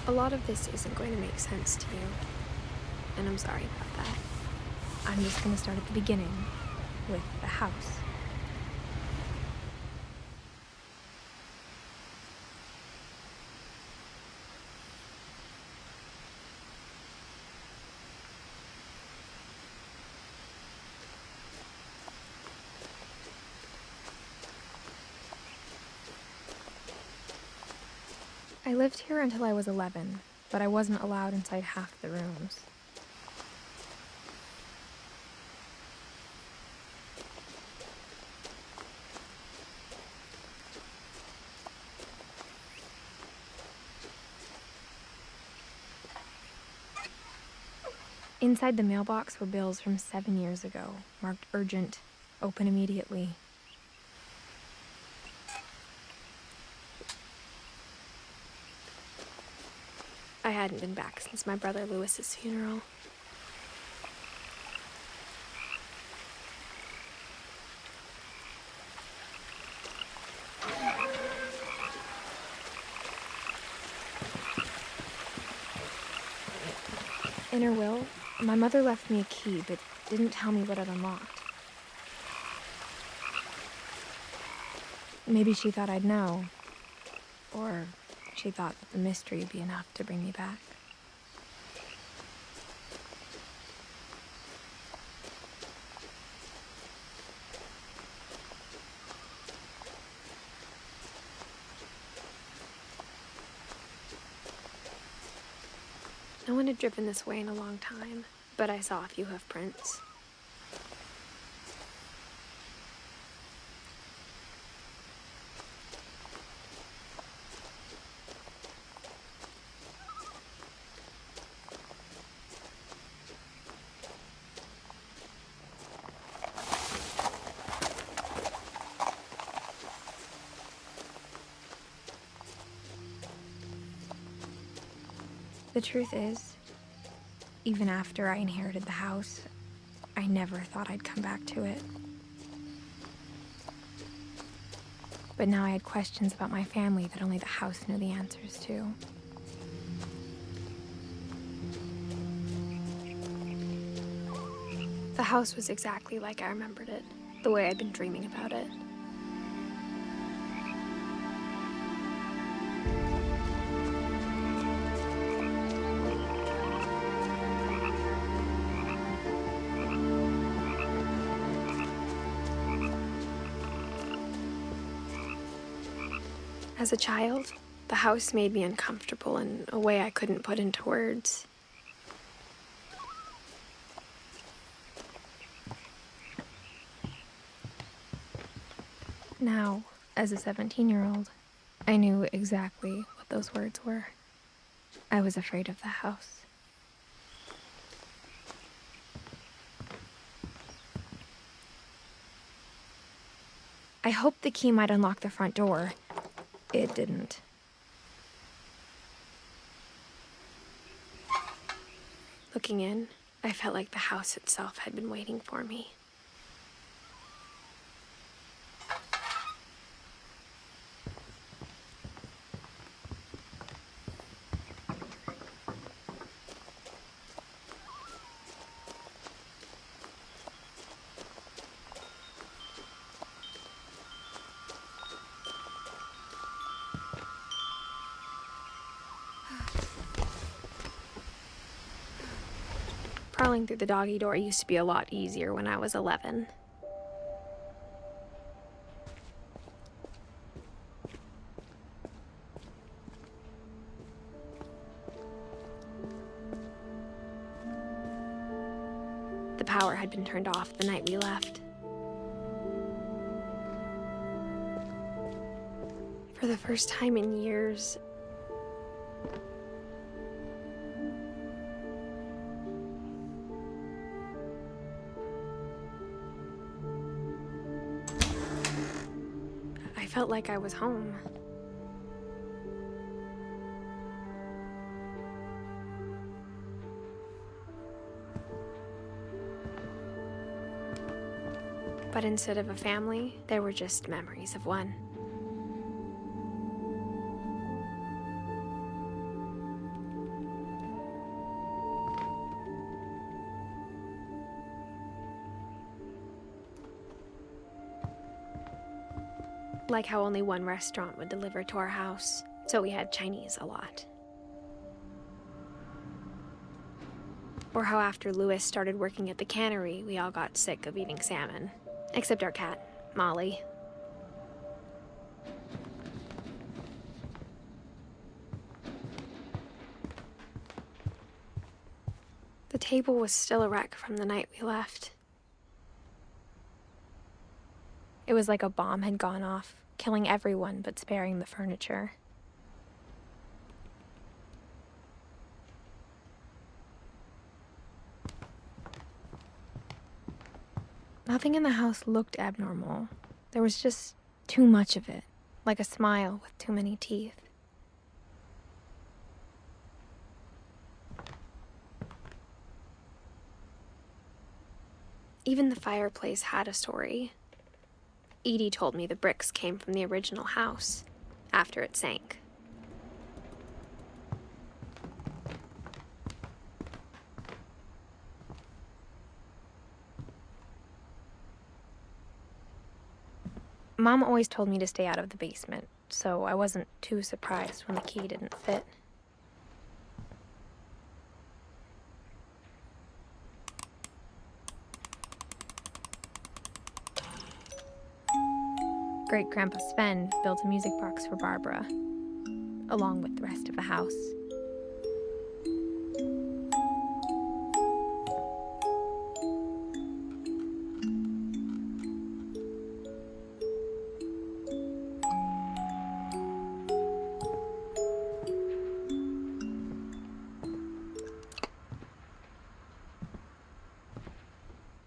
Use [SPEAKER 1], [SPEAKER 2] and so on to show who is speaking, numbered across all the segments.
[SPEAKER 1] A lot of this isn't going to make sense to you, and I'm sorry about that. I'm just going to start at the beginning, with the house. I lived here until I was 11, but I wasn't allowed inside half the rooms. Inside the mailbox were bills from 7 years ago, marked urgent, open immediately. I hadn't been back since my brother Lewis's funeral. In her will, my mother left me a key, but didn't tell me what it unlocked. Maybe she thought I'd know. Or she thought that the mystery would be enough to bring me back. No one had driven this way in a long time, but I saw a few hoof prints. The truth is, even after I inherited the house, I never thought I'd come back to it. But now I had questions about my family that only the house knew the answers to. The house was exactly like I remembered it, the way I'd been dreaming about it. As a child, the house made me uncomfortable in a way I couldn't put into words. Now, as a 17-year-old, I knew exactly what those words were. I was afraid of the house. I hoped the key might unlock the front door. It didn't. Looking in, I felt like the house itself had been waiting for me. Crawling through the doggy door used to be a lot easier when I was 11. The power had been turned off the night we left. For the first time in years, I felt like I was home. But instead of a family, there were just memories of one.
[SPEAKER 2] Like how only one restaurant would deliver to our house, so we had Chinese a lot. Or how after Louis started working at the cannery, we all got sick of eating salmon. Except our cat, Molly. The table was still a wreck from the night we left. It was like a bomb had gone off, killing everyone but sparing the furniture. Nothing in the house looked abnormal. There was just too much of it, like a smile with too many teeth. Even the fireplace had a story. Edie told me the bricks came from the original house, after it sank. Mom always told me to stay out of the basement, so I wasn't too surprised when the key didn't fit. Great-Grandpa Sven built a music box for Barbara, along with the rest of the house.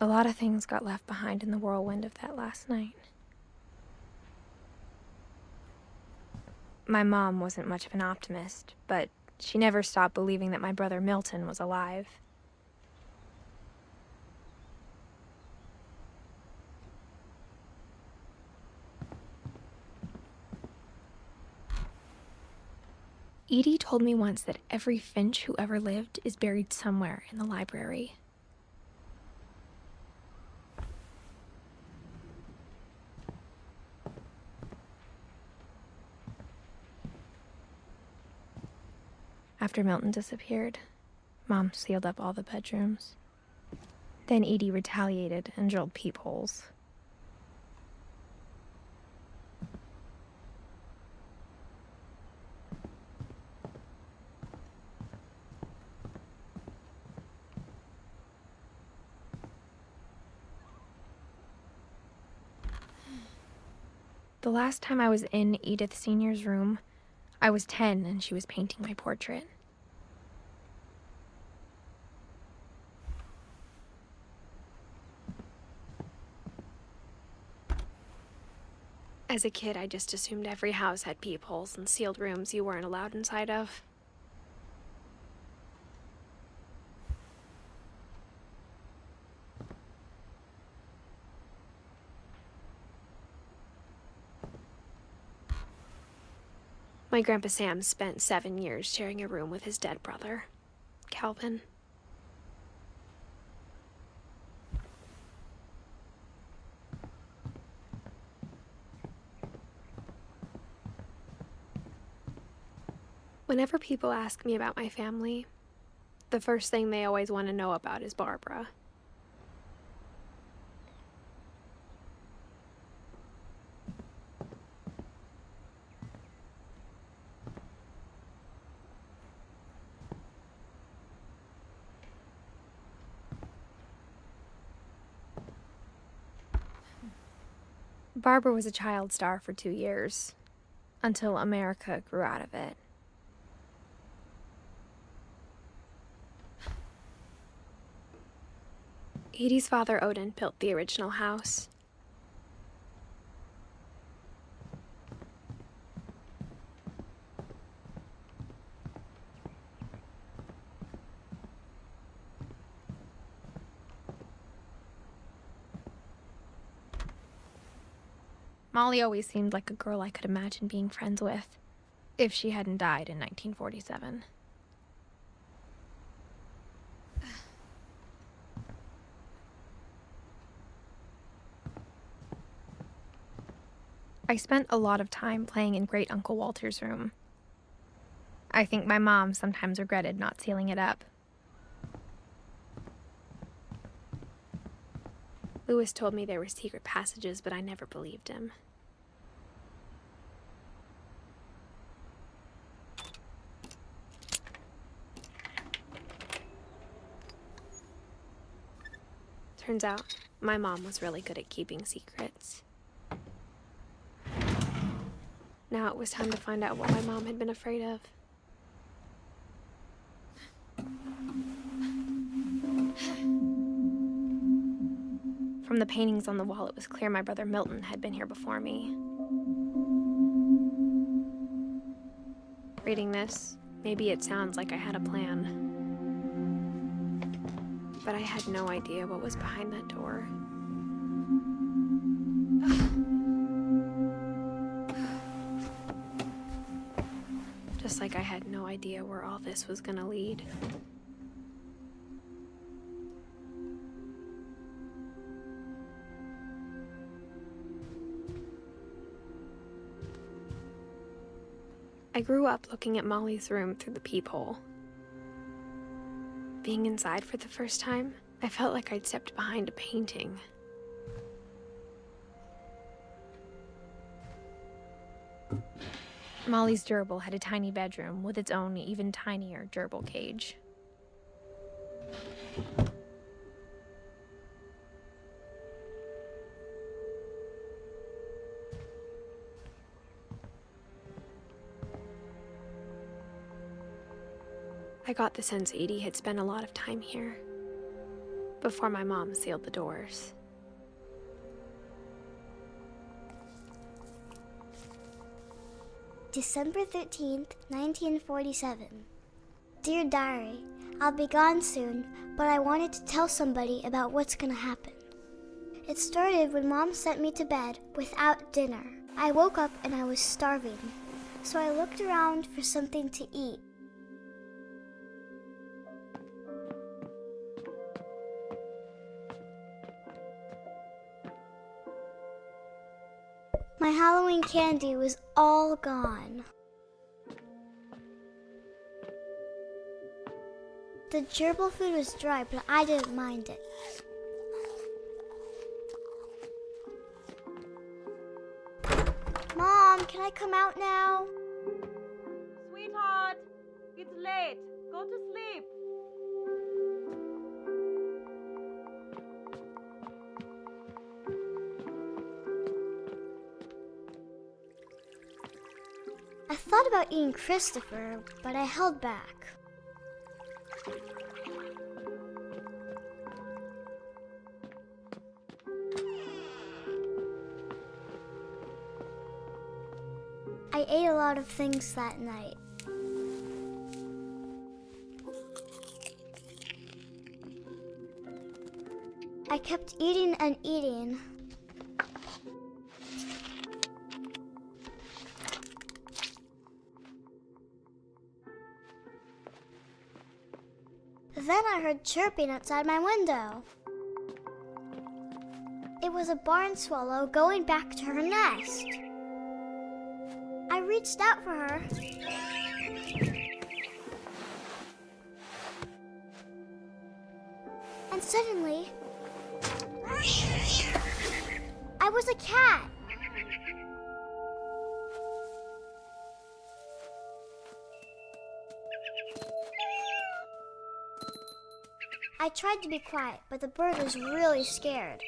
[SPEAKER 2] A lot of things got left behind in the whirlwind of that last night. My mom wasn't much of an optimist, but she never stopped believing that my brother Milton was alive. Edie told me once that every Finch who ever lived is buried somewhere in the library. After Milton disappeared, Mom sealed up all the bedrooms. Then Edie retaliated and drilled peepholes. The last time I was in Edith Sr.'s room, I was 10 and she was painting my portrait. As a kid, I just assumed every house had peepholes and sealed rooms you weren't allowed inside of. My Grandpa Sam spent 7 years sharing a room with his dead brother, Calvin. Whenever people ask me about my family, the first thing they always want to know about is Barbara. Barbara was a child star for 2 years, until America grew out of it. Edie's father, Odin, built the original house. Molly always seemed like a girl I could imagine being friends with, if she hadn't died in 1947. I spent a lot of time playing in Great Uncle Walter's room. I think my mom sometimes regretted not sealing it up. Louis told me there were secret passages, but I never believed him. Turns out, my mom was really good at keeping secrets. Now it was time to find out what my mom had been afraid of. From the paintings on the wall, it was clear my brother Milton had been here before me. Reading this, maybe it sounds like I had a plan. But I had no idea what was behind that door. Just like I had no idea where all this was gonna lead. I grew up looking at Molly's room through the peephole. Being inside for the first time, I felt like I'd stepped behind a painting. Molly's gerbil had a tiny bedroom with its own even tinier gerbil cage. I got the sense Edie had spent a lot of time here, before my mom sealed the doors.
[SPEAKER 3] December 13th, 1947. Dear Diary, I'll be gone soon, but I wanted to tell somebody about what's gonna happen. It started when Mom sent me to bed without dinner. I woke up and I was starving, so I looked around for something to eat. My Halloween candy was all gone. The gerbil food was dry, but I didn't mind it. Mom, can I come out now?
[SPEAKER 4] Sweetheart, it's late. Go to sleep.
[SPEAKER 3] I thought about eating Christopher, but I held back. I ate a lot of things that night. I kept eating and eating. Then I heard chirping outside my window. It was a barn swallow going back to her nest. I reached out for her. And suddenly, I was a cat. I tried to be quiet, but the bird was really scared.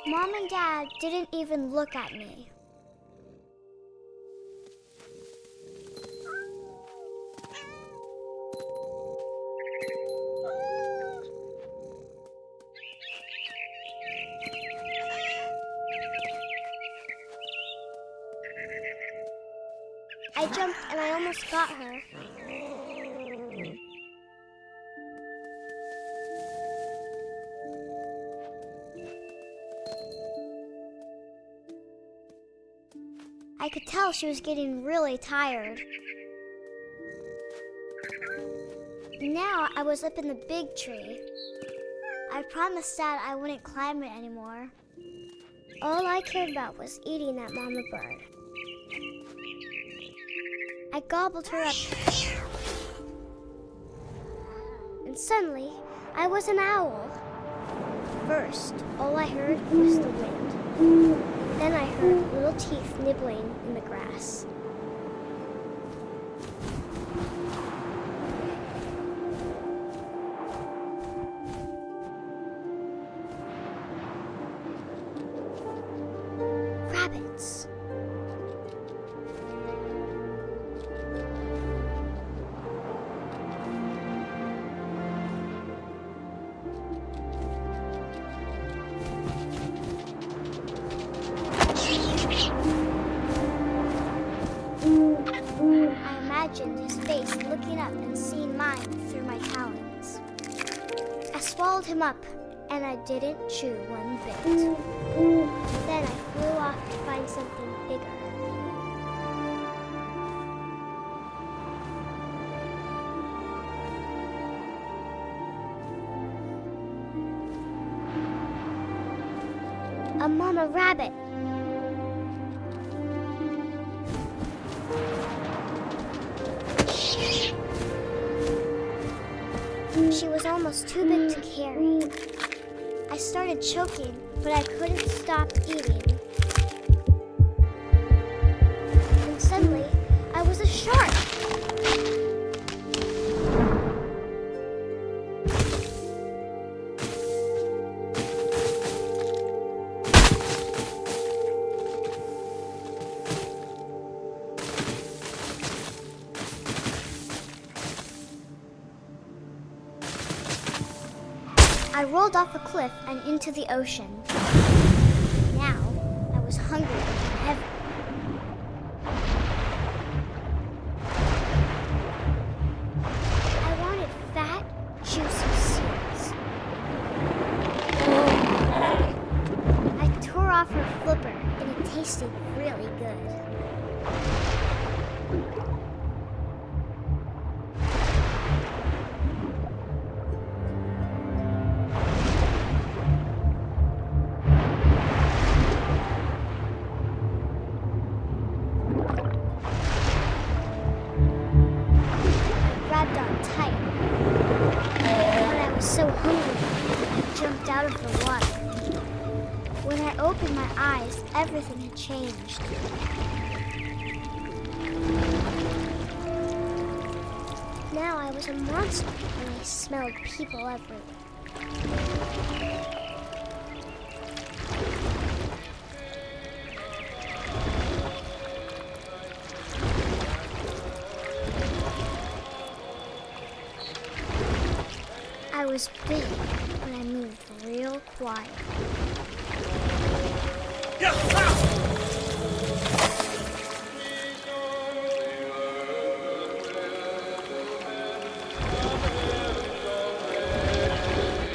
[SPEAKER 3] Mom and Dad didn't even look at me. I jumped and I almost got her. I could tell she was getting really tired. Now I was up in the big tree. I promised Dad I wouldn't climb it anymore. All I cared about was eating that mama bird. I gobbled her up. And suddenly, I was an owl. First, all I heard was the wind. Then I heard little teeth nibbling in the grass. Rabbits. I imagined his face looking up and seeing mine through my talons. I swallowed him up, and I didn't chew one bit. Then I flew off to find something bigger. A mama rabbit. She was almost too big to carry. I started choking, but I couldn't stop eating. And suddenly, I was a shark. I rolled off a cliff and into the ocean. Now, I was hungrier than ever. I wanted fat, juicy seals. I tore off her flipper, and it tasted really good. So hungry, I jumped out of the water. When I opened my eyes, everything had changed. Now I was a monster, and I smelled people everywhere. I was big, but I moved real quiet.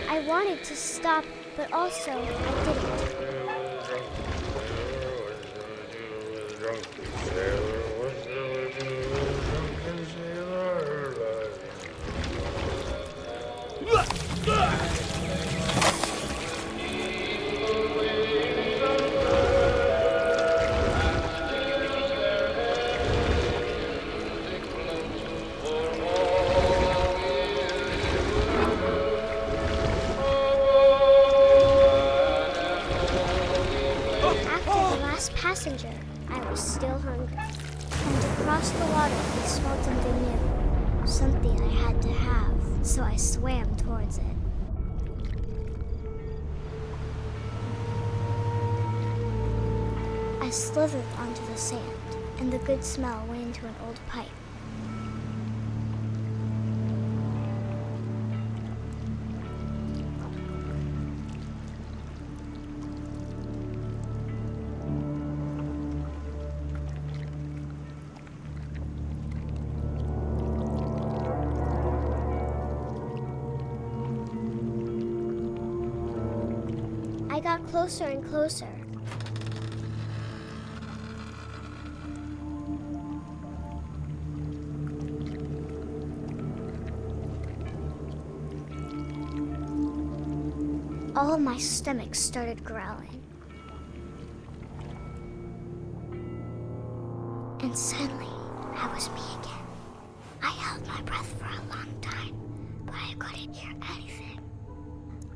[SPEAKER 3] I wanted to stop, but also I didn't. Passenger, I was still hungry. And across the water, I smelled something new. Something I had to have, so I swam towards it. I slithered onto the sand, and the good smell went into an old pipe. I got closer and closer. all of my stomach started growling. And suddenly, I was me again. I held my breath for a long time, but I couldn't hear anything.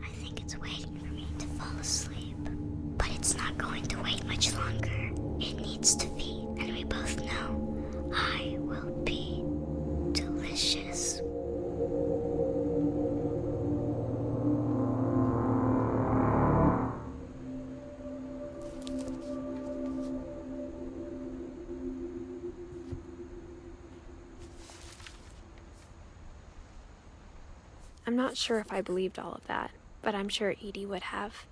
[SPEAKER 3] I think it's waiting for me to fall asleep. But it's not going to wait much longer. It needs to feed, and we both know I will be delicious.
[SPEAKER 2] I'm not sure if I believed all of that, but I'm sure Edie would have.